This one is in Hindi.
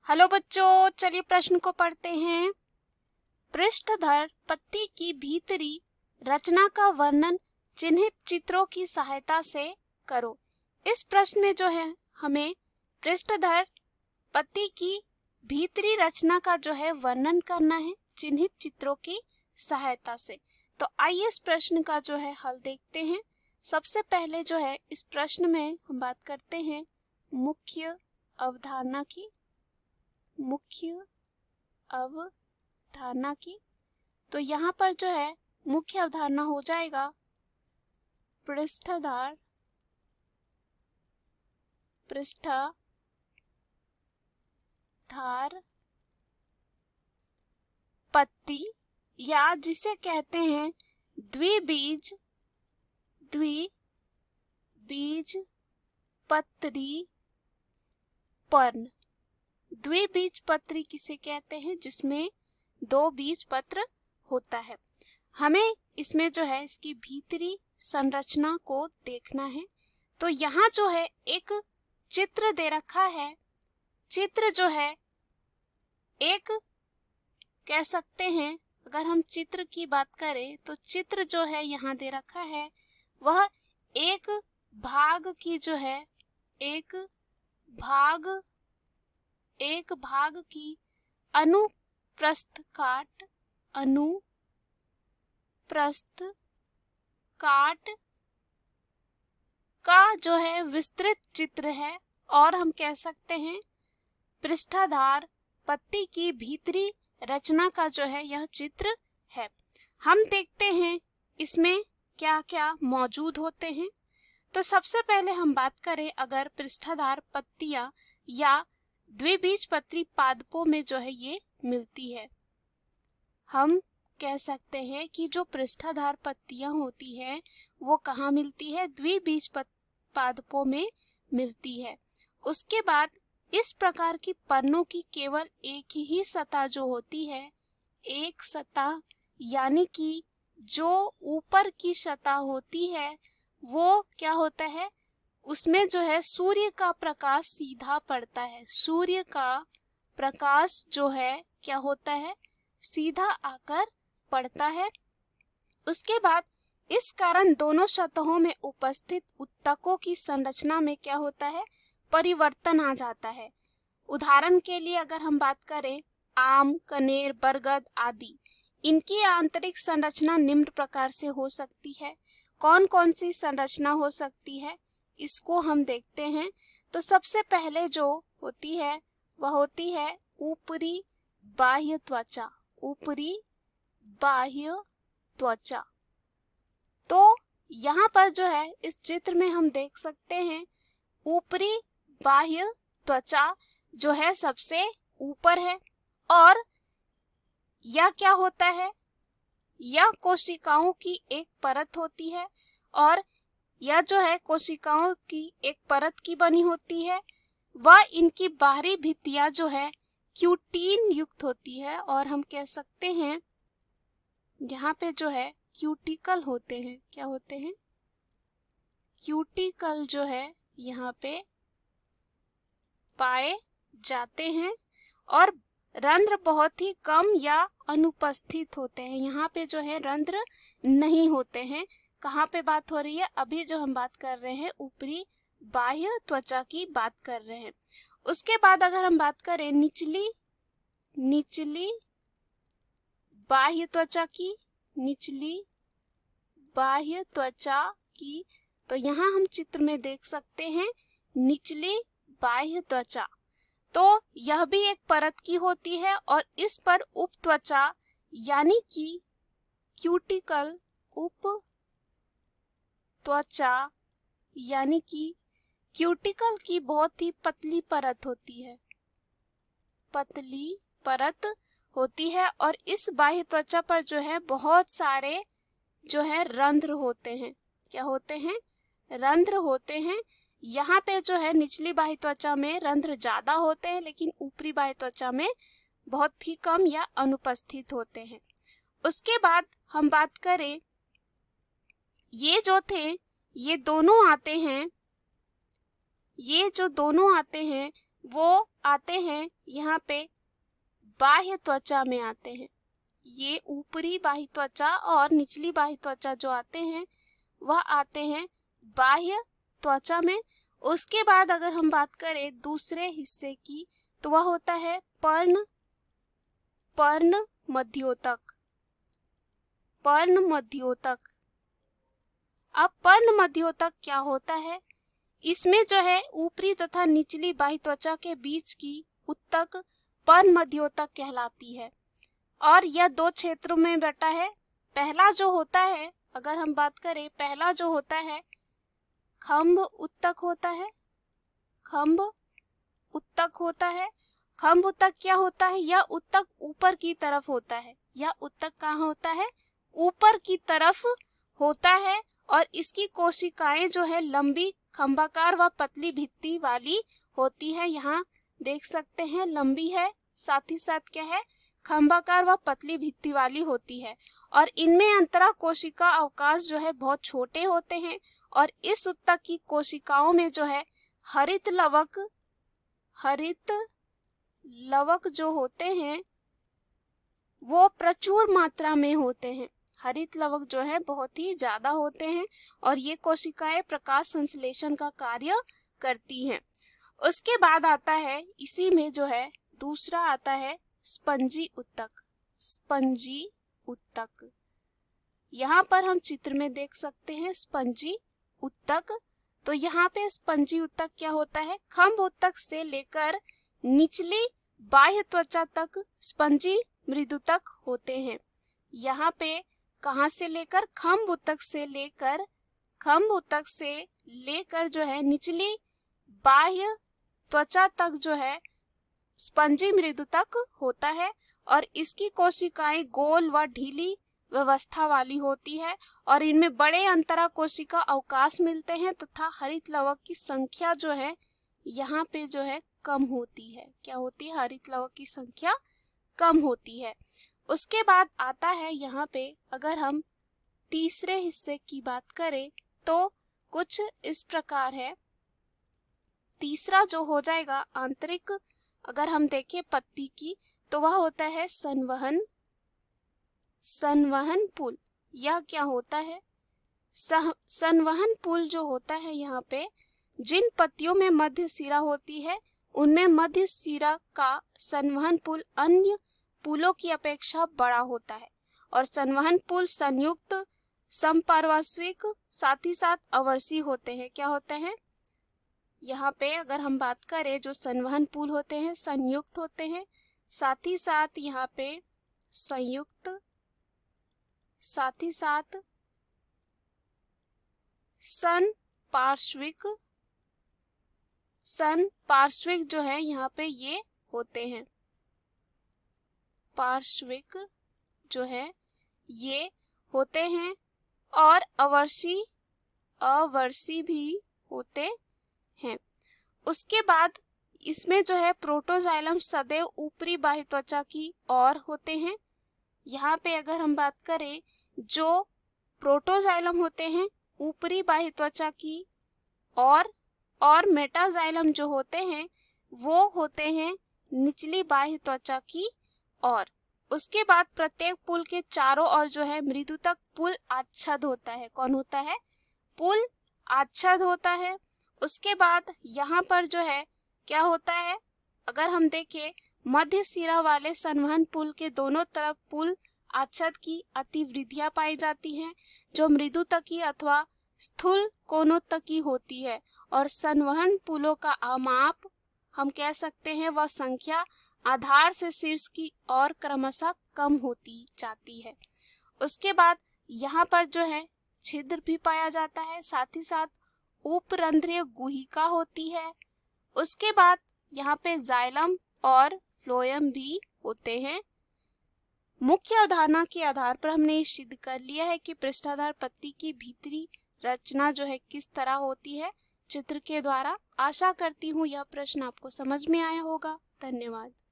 हेलो बच्चों, चलिए प्रश्न को पढ़ते हैं। पृष्ठधर पत्ती की भीतरी रचना का वर्णन चिन्हित चित्रों की सहायता से करो। इस प्रश्न में जो है हमें पृष्ठधर पत्ती की भीतरी रचना का जो है वर्णन करना है चिन्हित चित्रों की सहायता से। तो आइए इस प्रश्न का जो है हल देखते हैं। सबसे पहले जो है इस प्रश्न में हम बात करते हैं मुख्य अवधारणा की। मुख्य अवधारणा की तो यहाँ पर जो है मुख्य अवधारणा हो जाएगा पृष्ठधर पत्ती या जिसे कहते हैं द्विबीज पत्री पर्ण। द्विबीज पत्री किसे कहते हैं? जिसमें दो बीज पत्र होता है। हमें इसमें जो है इसकी भीतरी संरचना को देखना है। तो यहाँ जो है एक चित्र दे रखा है। चित्र जो है एक कह सकते हैं, अगर हम चित्र की बात करें तो चित्र जो है यहाँ दे रखा है वह एक भाग की जो है एक भाग की अनुप्रस्थ काट का जो है विस्तृत चित्र है और हम कह सकते हैं पृष्ठाधार पत्ती की भीतरी रचना का जो है यह चित्र है। हम देखते हैं इसमें क्या क्या मौजूद होते हैं। तो सबसे पहले हम बात करें अगर पृष्ठाधार पत्तियां या द्विबीजपत्री पादपों में जो है ये मिलती है। हम कह सकते हैं कि जो पृष्ठाधार पत्तियां होती है वो कहाँ मिलती है? द्विबीज पादपों में मिलती है। उसके बाद इस प्रकार की पर्णों की केवल एक ही सतह जो होती है, एक सतह, यानी कि जो ऊपर की सतह होती है वो क्या होता है, उसमें जो है सूर्य का प्रकाश सीधा पड़ता है। सूर्य का प्रकाश जो है क्या होता है, सीधा आकर पड़ता है। उसके बाद इस कारण दोनों सतहों में उपस्थित उत्तकों की संरचना में क्या होता है, परिवर्तन आ जाता है। उदाहरण के लिए अगर हम बात करें आम, कनेर, बरगद आदि, इनकी आंतरिक संरचना निम्न प्रकार से हो सकती है। कौन कौन सी संरचना हो सकती है इसको हम देखते हैं। तो सबसे पहले जो होती है वह होती है ऊपरी बाह्य त्वचा। ऊपरी बाह्य त्वचा। तो यहाँ पर जो है इस चित्र में हम देख सकते हैं ऊपरी बाह्य त्वचा जो है सबसे ऊपर है और यह क्या होता है, यह कोशिकाओं की एक परत होती है और यह जो है कोशिकाओं की एक परत की बनी होती है। वह इनकी बाहरी भित्तियां जो है क्यूटीन युक्त होती है और हम कह सकते हैं यहाँ पे जो है क्यूटिकल होते हैं। क्या होते हैं? क्यूटिकल जो है यहाँ पे पाए जाते हैं और रंध्र बहुत ही कम या अनुपस्थित होते हैं। यहाँ पे जो है रंध्र नहीं होते हैं। कहाँ पे बात हो रही है? अभी जो हम बात कर रहे हैं ऊपरी बाह्य त्वचा की बात कर रहे हैं। उसके बाद अगर हम बात करें निचली बाह्य त्वचा की, निचली बाह्य त्वचा की, तो यहाँ हम चित्र में देख सकते हैं निचली बाह्य त्वचा। तो यह भी एक परत की होती है और इस पर उप त्वचा यानी कि क्यूटिकल, उप त्वचा यानी कि क्यूटिकल की बहुत ही पतली परत होती है। पतली परत होती है और इस बाह्य त्वचा पर जो है बहुत सारे जो है रंध्र होते हैं। क्या होते हैं? रंध्र होते हैं। यहाँ पे जो है निचली बाह्य त्वचा में रंध्र ज्यादा होते हैं लेकिन ऊपरी बाह्य त्वचा में बहुत ही कम या अनुपस्थित होते हैं। उसके बाद हम बात करें ये जो दोनों आते हैं वो आते हैं यहाँ पे बाह्य त्वचा में आते हैं। ये ऊपरी बाह्य त्वचा और निचली बाह्य त्वचा जो आते हैं वह आते हैं बाह्य त्वचा में। उसके बाद अगर हम बात करें दूसरे हिस्से की तो वह होता है पर्ण मध्योतक। अब पर्ण मध्योतक क्या होता है? इसमें जो है ऊपरी तथा निचली बाह्य त्वचा के बीच की उत्तक पर्ण मध्योतक कहलाती है और यह दो क्षेत्रों में बटा है। पहला जो होता है, अगर हम बात करें, पहला जो होता है खंभ उत्तक होता है। खंभ उत्तक क्या होता है? यह उत्तक ऊपर की तरफ होता है। यह उत्तक कहाँ होता है? ऊपर की तरफ होता है और इसकी कोशिकाएं जो है लंबी, खंभाकार व पतली भित्ति वाली होती है। यहाँ देख सकते हैं लंबी है, साथ ही साथ क्या है, खंभाकार व पतली भित्ति वाली होती है और इनमें अंतरा कोशिका अवकाश जो है बहुत छोटे होते हैं और इस उत्तक की कोशिकाओं में जो है हरित लवक जो होते हैं वो प्रचुर मात्रा में होते हैं। हरित लवक जो है बहुत ही ज्यादा होते हैं और ये कोशिकाएं प्रकाश संश्लेषण का कार्य करती हैं। उसके बाद आता है, इसी में जो है दूसरा आता है स्पंजी उत्तक। यहाँ पर हम चित्र में देख सकते हैं स्पंजी उत्तक। तो यहाँ पे स्पंजी उत्तक क्या होता है? खंभ उत्तक से लेकर निचली बाह्य त्वचा तक स्पंजी मृदुतक होते हैं। यहाँ पे कहाँ से लेकर? खंभ उत्तक से लेकर जो है निचली बाह्य त्वचा तक जो है स्पंजी मृदुतक होता है और इसकी कोशिकाएं गोल व ढीली व्यवस्था वाली होती है और इनमें बड़े अंतरा कोशिका अवकाश मिलते हैं तथा हरित लवक की संख्या जो है यहाँ पे जो है कम होती है। क्या होती है? हरित लवक की संख्या कम होती है। उसके बाद आता है यहाँ पे, अगर हम तीसरे हिस्से की बात करें तो कुछ इस प्रकार है। तीसरा जो हो जाएगा आंतरिक, अगर हम देखें पत्ती की तो वह होता है संवहन पुल। यह क्या होता है? संवहन पुल जो होता है, यहाँ पे जिन पत्तियों में मध्य शिरा होती है उनमें मध्य शिरा का संवहन पुल अन्य पुलों की अपेक्षा बड़ा होता है और संवहन पुल संयुक्त, समपार्श्विक, साथ ही साथ अवर्षी होते हैं। क्या होते हैं? यहाँ पे अगर हम बात करें, जो संवहन पुल होते हैं संयुक्त होते हैं, साथ ही साथ यहाँ पे संयुक्त, साथ ही साथ पार्श्विक जो है यहाँ पे ये होते हैं। पार्श्विक जो है ये होते हैं और अवर्षी भी होते हैं। उसके बाद इसमें जो है प्रोटोजाइलम सदैव ऊपरी बाह्य त्वचा की ओर होते हैं। यहाँ पे अगर हम बात करें, जो प्रोटोजाइलम होते हैं ऊपरी बाह्य त्वचा की और मेटाजाइलम जो होते हैं वो होते हैं निचली बाह्य त्वचा की ओर। उसके बाद प्रत्येक पुल के चारों ओर जो है मृदुतक पुल आच्छाद होता है। कौन होता है? पुल आच्छाद होता है। उसके बाद यहाँ पर जो है क्या होता है, अगर हम देखें मध्य सिरा वाले संवहन पुल के दोनों तरफ पुल आच्छाद की अतिवृद्धियां पाई जाती हैं जो मृदुतकी अथवा स्थूल कोणोत्तकी होती है और संवहन पुलों का अमाप हम कह सकते हैं वह संख्या आधार से शीर्ष की ओर क्रमशः कम होती जाती है। उसके बाद यहाँ पर जो है छिद्र भी पाया जाता है, साथ ही साथ उपरंध्रीय गुहिका होती है। उसके बाद यहाँ पे जाइलम और फ्लोएम भी होते हैं। मुख्य अवधारणा के आधार पर हमने सिद्ध कर लिया है कि पृष्ठाधार पत्ती की भीतरी रचना जो है किस तरह होती है चित्र के द्वारा। आशा करती हूँ यह प्रश्न आपको समझ में आया होगा। धन्यवाद।